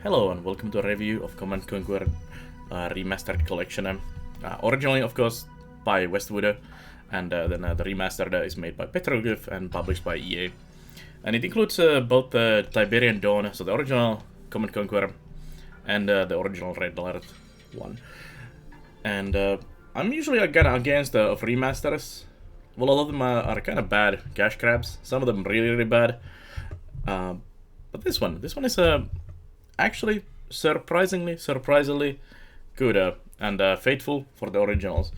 Hello and welcome to a review of Command Conquer Remastered Collection. Originally, of course, by Westwood, and then the Remastered is made by Petroglyph and published by EA. And it includes both the Tiberian Dawn, so the original Command Conquer, and the original Red Alert one. And I'm usually kind of against of remasters. Well, a lot of them are kind of bad cash grabs. Some of them really bad. But this one is actually surprisingly good and faithful for the originals.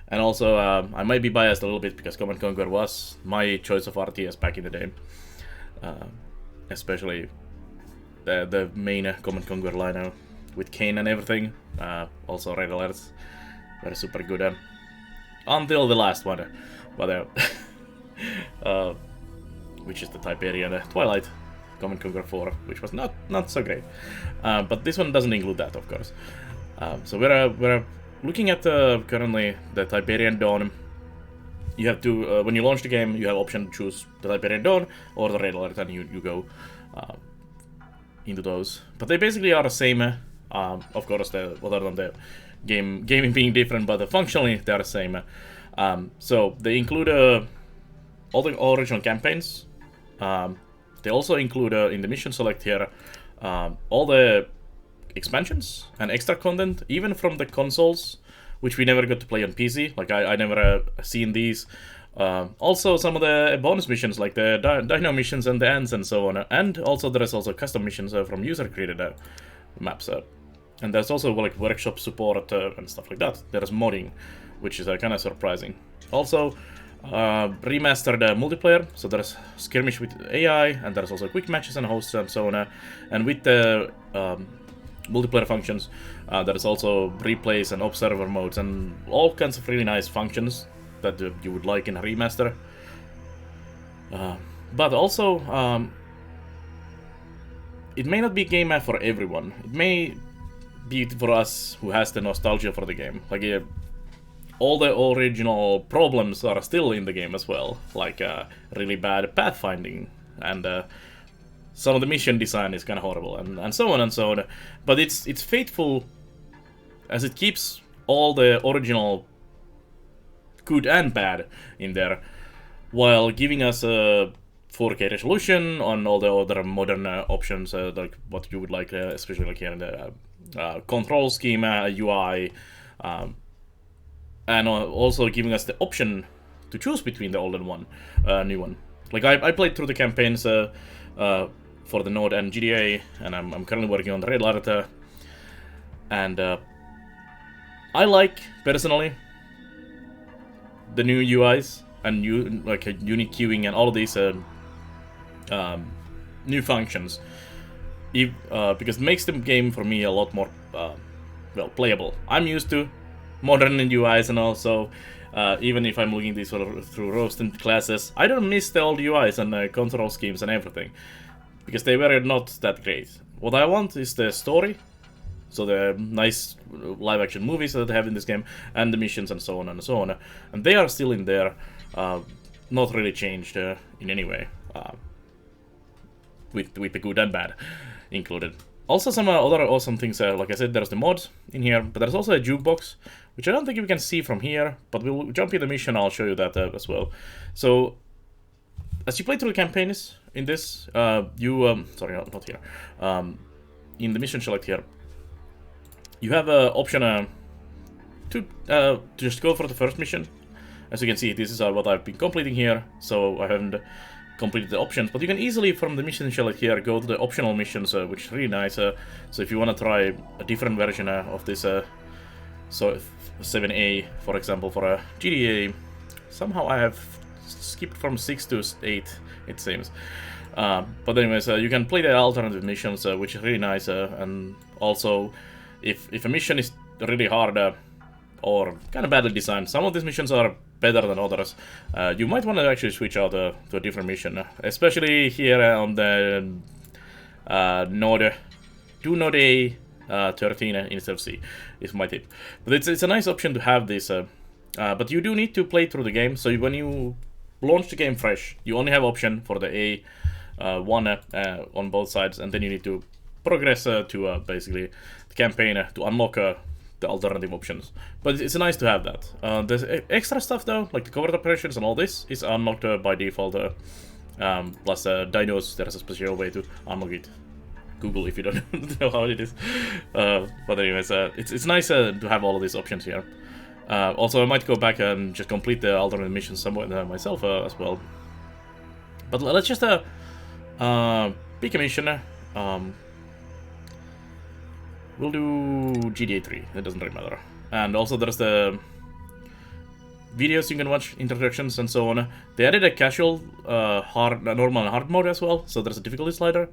And also, I might be biased a little bit because Command Conquer was my choice of RTS back in the day. Especially the main Command Conquer line with Kane and everything. Also Red Alerts, very super good. Until the last one, but which is the Tiberian Twilight Command Conquer 4, which was not so great. But this one doesn't include that, of course. So we're looking at currently the Tiberian Dawn. You have to, when you launch the game, you have option to choose the Tiberian Dawn or the Red Alert, and you go into those. But they basically are the same. Of course, other than the gaming being different, but functionally they are the same. So they include all the original campaigns. They also include in the mission select here all the expansions and extra content, even from the consoles, which we never got to play on PC. Like I never seen these. Also some of the bonus missions, like the Dino missions and the Ants and so on. And also there is also custom missions from user-created maps. And there's also like workshop support and stuff like that. There's modding, which is kind of surprising. Also, remastered multiplayer, so there's skirmish with AI, and there's also quick matches and hosts and so on. And with the multiplayer functions, there's also replays and observer modes and all kinds of really nice functions that you would like in a remaster. But also, it may not be a game for everyone. It may be for us who has the nostalgia for the game. Like all the original problems are still in the game as well, like really bad pathfinding, and some of the mission design is kind of horrible, and so on and so on. But it's faithful, as it keeps all the original good and bad in there, while giving us a 4K resolution on all the other modern options, like what you would like, especially like here in the control schema, UI, and also giving us the option to choose between the old and new one. Like I played through the campaigns for the Node and GTA, and I'm currently working on the Red Alert, and I like personally the new UIs and unique queuing and all of these new functions, because it makes the game for me a lot more well playable. I'm used to modern UIs, and also even if I'm looking these through roasted classes, I don't miss the old UIs and control schemes and everything, because they were not that great. What I want is the story, so the nice live action movies that they have in this game, and the missions and so on and so on, and they are still in there, not really changed in any way, with the good and bad included. Also, some other awesome things, like I said, there's the mods in here, but there's also a jukebox, which I don't think we can see from here, but we'll jump in the mission, I'll show you that as well. So, as you play through the campaigns in this, sorry, not here, in the mission select here, you have an option to just go for the first mission. As you can see, this is what I've been completing here, so I haven't completed the options, but you can easily from the mission select here go to the optional missions, which is really nice. So if you want to try a different version of this, so 7A, for example, for a GTA, somehow I have skipped from 6 to 8, it seems. But anyways, you can play the alternative missions, which is really nice, and also if a mission is really hard or kind of badly designed, some of these missions are better than others. You might want to actually switch out to a different mission, especially here on the Node. Do Node A 13 instead of C is my tip. But it's a nice option to have this. But you do need to play through the game. So when you launch the game fresh, you only have option for the A one on both sides, and then you need to progress to basically the campaign to unlock the alternative options. But it's nice to have that. There's extra stuff though, like the covert operations and all this is unlocked by default. Plus dinos, there's a special way to unlock it. Google if you don't know how it is. But anyways, it's nice to have all of these options here. Also, I might go back and just complete the alternate missions somewhere myself as well. But let's just pick a mission. We'll do GTA 3. It doesn't really matter. And also there's the videos you can watch, introductions and so on. They added a casual, normal and hard mode as well. So there's a difficulty slider,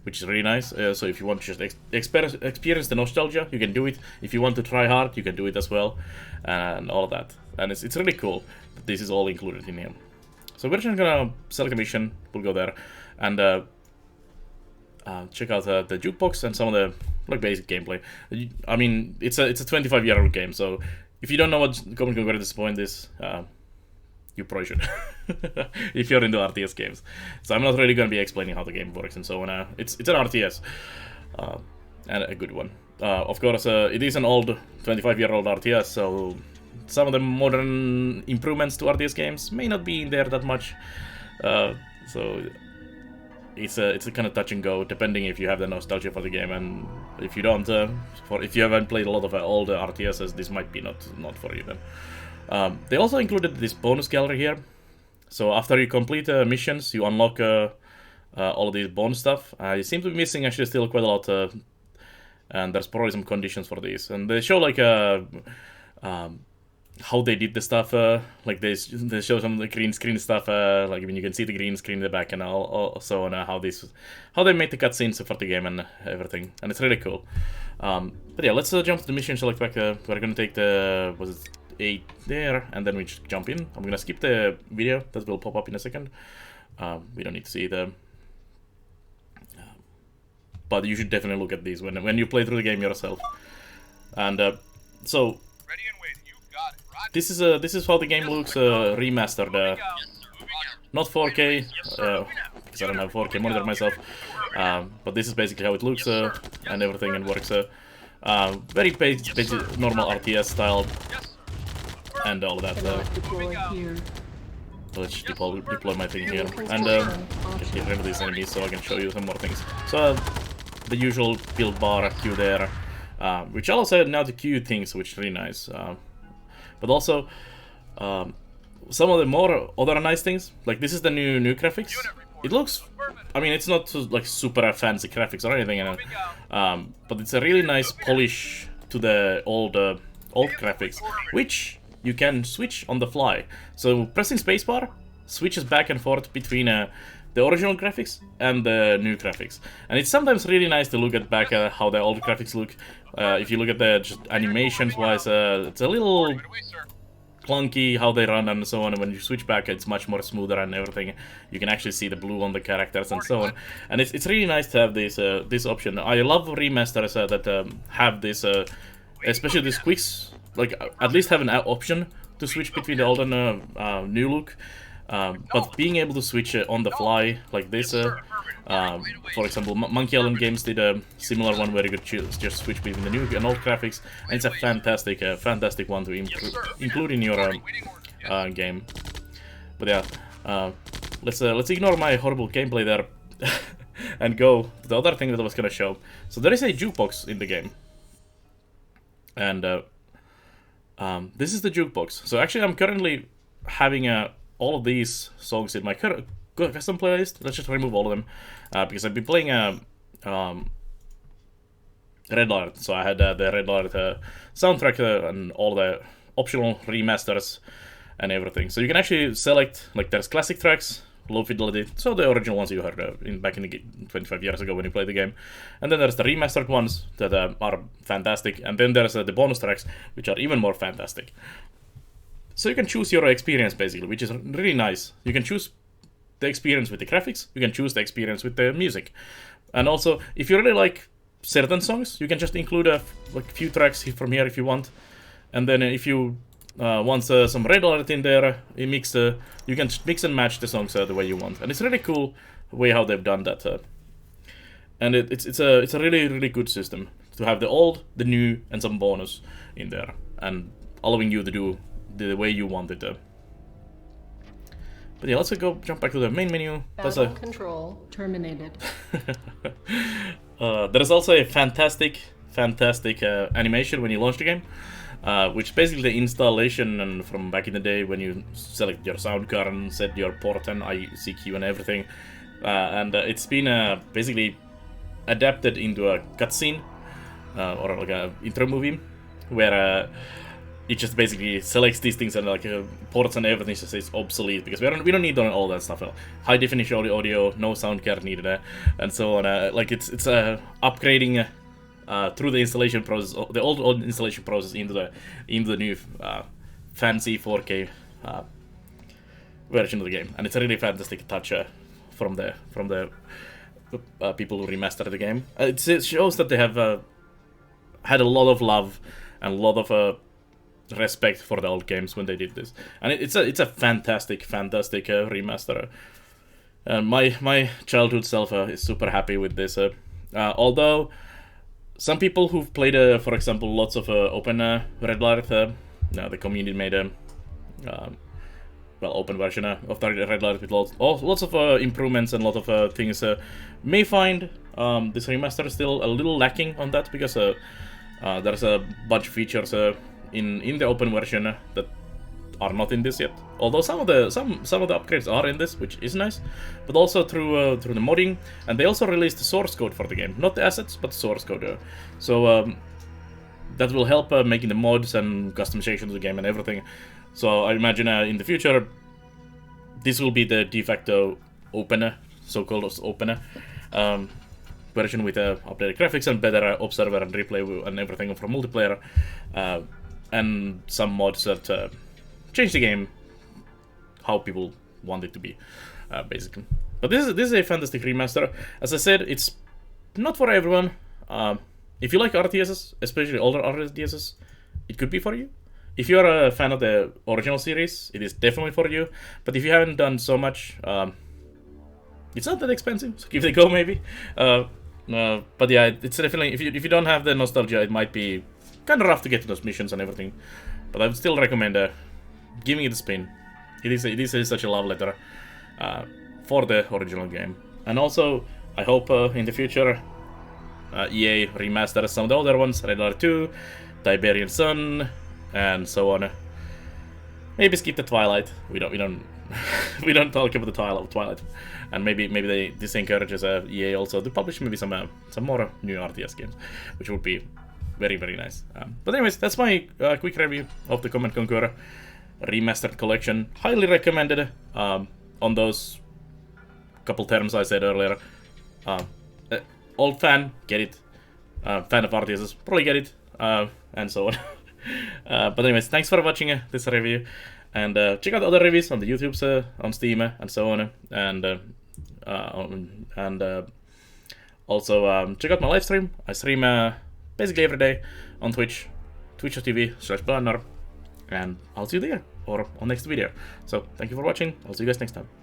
which is really nice. So if you want to just experience the nostalgia, you can do it. If you want to try hard, you can do it as well. And all of that. And it's really cool that this is all included in here. So we're just gonna select a mission. We'll go there. And check out the jukebox and some of the like basic gameplay. I mean, it's a 25-year-old game, so if you don't know what Command Conquer at this point is, you probably should. If you're into RTS games. So I'm not really going to be explaining how the game works and so on. It's an RTS, and a good one. Of course, it is an old 25-year-old RTS, so some of the modern improvements to RTS games may not be in there that much. So it's a kind of touch and go, depending if you have the nostalgia for the game, and if you don't, if you haven't played a lot of old RTSs, this might be not for you then. They also included this bonus gallery here, so after you complete missions, you unlock all of these bonus stuff. You seem to be missing actually still quite a lot, and there's probably some conditions for these, and they show like how they did the stuff, like they show some of the green screen stuff, like when you can see the green screen in the back and so on, how they made the cutscenes for the game and everything, and it's really cool. But yeah, let's jump to the mission, select back. We're gonna take the, was it 8 there, and then we just jump in. I'm gonna skip the video that will pop up in a second. We don't need to see the, but you should definitely look at these when you play through the game yourself. And so this is how the game looks remastered. Not 4K, because I don't have a 4K monitor myself. But this is basically how it looks and everything, and works. Very basic, normal RTS style, and all of that. Let's deploy my thing here, and just get rid of these enemies so I can show you some more things. So the usual build bar queue there, which also now to queue things, which is really nice. But also, some of the more other nice things, like this is the new graphics. It looks, I mean, it's not like super fancy graphics or anything, but it's a really nice polish to the old graphics, which you can switch on the fly. So pressing spacebar switches back and forth between the original graphics and the new graphics, and it's sometimes really nice to look at back at how the old graphics look. If you look at the just animations wise, it's a little clunky how they run and so on, and when you switch back it's much more smoother and everything. You can actually see the blue on the characters and so on, and it's really nice to have this option. I love remasters that have this, especially this quicks, like at least have an option to switch between the old and new look. But being able to switch on the fly like this, for example, Monkey Island games did a similar one where you could just switch between the new and old graphics, and it's a fantastic one to include in your game. But yeah, let's ignore my horrible gameplay there and go to the other thing that I was gonna show. So there is a jukebox in the game, and this is the jukebox. So actually, I'm currently having all of these songs in my custom playlist. Let's just remove all of them, because I've been playing Red Alert, so I had the Red Alert soundtrack and all the optional remasters and everything. So you can actually select, like there's classic tracks, low fidelity, so the original ones you heard back in the 25 years ago when you played the game, and then there's the remastered ones that are fantastic, and then there's the bonus tracks which are even more fantastic. So you can choose your experience basically, which is really nice. You can choose the experience with the graphics, you can choose the experience with the music, and also if you really like certain songs, you can just include a few tracks from here if you want, and then if you want some Red Alert in there, you can mix and match the songs the way you want, and it's really cool the way how they've done that. and it's a really good system to have the old, the new, and some bonus in there, and allowing you to do the way you want it. But yeah, let's go jump back to the main menu. Battle control terminated. There is also a fantastic animation when you launch the game, which basically the installation and from back in the day when you select your sound card and set your port and ICQ and everything, and it's been basically adapted into a cutscene or like a intro movie where it just basically selects these things and like ports and everything just is obsolete because we don't need all that stuff. High definition audio, no sound card needed, and so on. Like it's upgrading through the installation process, the old installation process into the new fancy 4K version of the game, and it's a really fantastic touch from the people who remastered the game. It shows that they have had a lot of love and a lot of respect for the old games when they did this, and it's a fantastic remaster. My childhood self is super happy with this. Although some people who've played, for example, lots of open Red Alert, the community made a open version of the Red Alert with lots of improvements and a lot of things. May find this remaster still a little lacking on that because there's a bunch of features in the open version that are not in this yet. Although some of the upgrades are in this, which is nice, but also through the modding, and they also released the source code for the game, not the assets, but source code. So that will help making the mods and customization of the game and everything. So I imagine in the future this will be the de facto opener, so-called opener version with updated graphics and better observer and replay and everything from multiplayer, and some mods that change the game how people want it to be, basically. But this is a fantastic remaster. As I said, it's not for everyone. If you like RTSs, especially older RTSs, it could be for you. If you're a fan of the original series, it is definitely for you. But if you haven't done so much, it's not that expensive, so give it a go maybe. But yeah, it's definitely, if you don't have the nostalgia, it might be kind of rough to get to those missions and everything. But I would still recommend giving it a spin. It is such a love letter for the original game. And also, I hope in the future EA remasters some of the older ones, Red Alert 2, Tiberian Sun, and so on. Maybe skip the Twilight. We don't we don't talk about the Twilight. And maybe this encourages EA also to publish maybe some more new RTS games, which would be very nice. But anyways, that's my quick review of the Command Conquer Remastered Collection. Highly recommended on those couple terms I said earlier. Old fan, get it. Fan of RTSs, probably get it. And so on. But anyways, thanks for watching this review. And check out other reviews on the YouTubes, on Steam, and so on. And also check out my live stream. I stream basically every day on Twitch, twitch.tv/Banner, and I'll see you there or on next video. So thank you for watching. I'll see you guys next time.